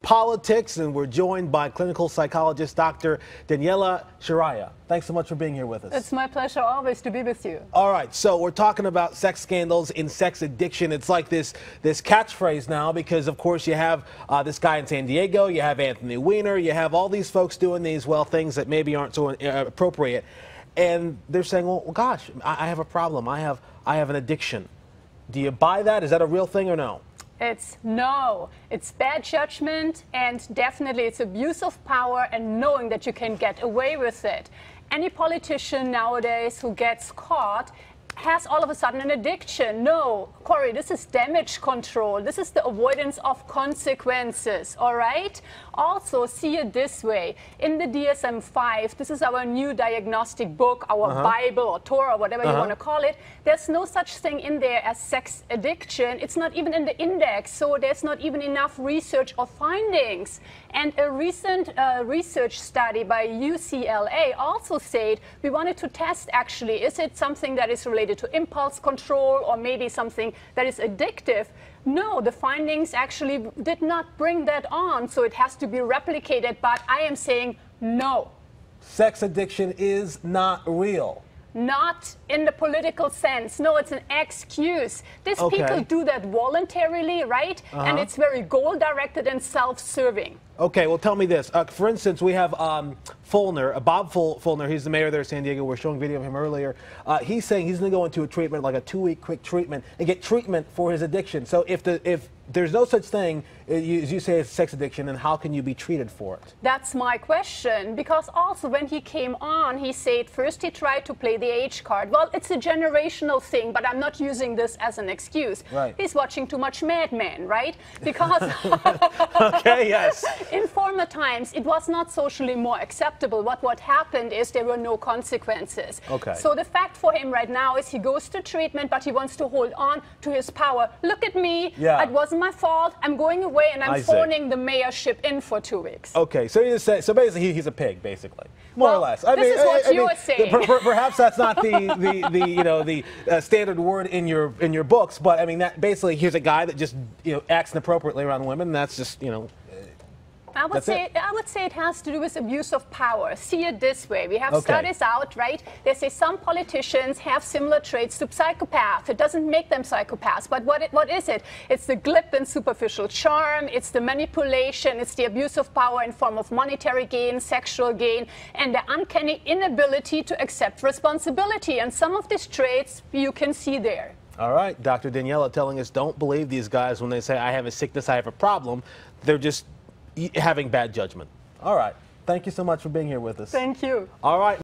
Politics, and we're joined by clinical psychologist Dr. Daniela. Thanks so much for being here with us. It's my pleasure always to be with you. All right, so we're talking about sex scandals and sex addiction. It's like this catchphrase now because, of course, you have this guy in San Diego, you have Anthony Weiner, you have all these folks doing these, well, things that maybe aren't so appropriate. And they're saying, well, gosh, I have a problem. I have an addiction. Do you buy that? Is that a real thing or no? No, it's bad judgment, and definitely it's abuse of power and knowing that you can get away with it. Any politician nowadays who gets caught has all of a sudden an addiction. No, Corey, this is damage control. This is the avoidance of consequences, all right? Also, see it this way. In the DSM-5, this is our new diagnostic book, our Bible or Torah, whatever you want to call it. There's no such thing in there as sex addiction. It's not even in the index, so there's not even enough research or findings. And a recent research study by UCLA also said we wanted to test, actually, is it something that is related to impulse control or maybe something that is addictive? No, the findings actually did not bring that on, so it has to be replicated, but I am saying no. Sex addiction is not real. Not in the political sense. No, it's an excuse. These people do that voluntarily, right? And it's very goal-directed and self-serving. Okay, well, tell me this. For instance, we have Filner, Bob Filner. He's the mayor there of San Diego. We're showing video of him earlier. He's saying he's going to go into a treatment, like a 2-week quick treatment, and get treatment for his addiction. So if there's no such thing, as you say, it's sex addiction, then how can you be treated for it? That's my question. Because also when he came on, he said first he tried to play the age card. Well, it's a generational thing, but I'm not using this as an excuse. Right. He's watching too much Mad Men, right? Because okay, yes. In former times, it was not socially more acceptable. What happened is there were no consequences. Okay. So the fact for him right now is he goes to treatment, but he wants to hold on to his power. Look at me. Yeah. It wasn't my fault. I'm going away, and I'm phoning the mayorship in for 2 weeks. Okay, so you say, so basically he's a pig, basically, more or less. This is what you're saying. Perhaps that's not the standard word in your books, but I mean that basically here's a guy that just acts inappropriately around women. And that's just I would say it has to do with abuse of power. See it this way. We have studies out, right? They say some politicians have similar traits to psychopaths. It doesn't make them psychopaths. But what is it? It's the glib and superficial charm. It's the manipulation. It's the abuse of power in form of monetary gain, sexual gain, and the uncanny inability to accept responsibility. And some of these traits you can see there. All right. Dr. Daniela telling us don't believe these guys when they say, I have a sickness, I have a problem. They're just having bad judgment. All right. Thank you so much for being here with us. Thank you. All right.